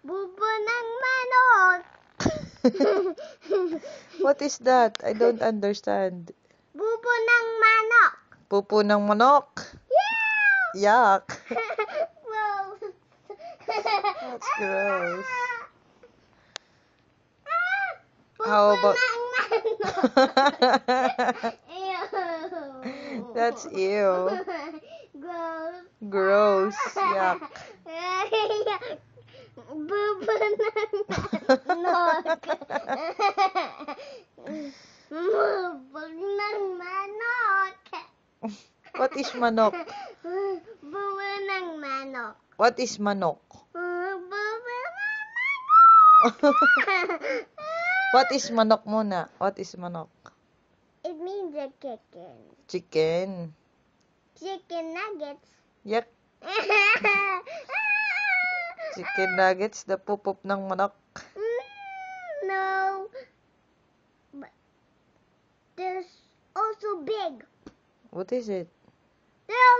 Bubo ng manok. What is that? I don't understand. Bubo ng manok. Pupo ng manok. Yeah! Yuck. Gross. That's gross. Bubo How about... ng manok. Ew. That's ew. Gross. Gross. Yuck. Bubo ng manok. Bubo ng manok. What is manok? Bubo ng manok. What is manok? Bubo ng What is manok muna? What is manok? It means a chicken. Chicken. Chicken nuggets. Yuck. Chicken nuggets, the pupop ng manok. No. But there's also big. What is it? They're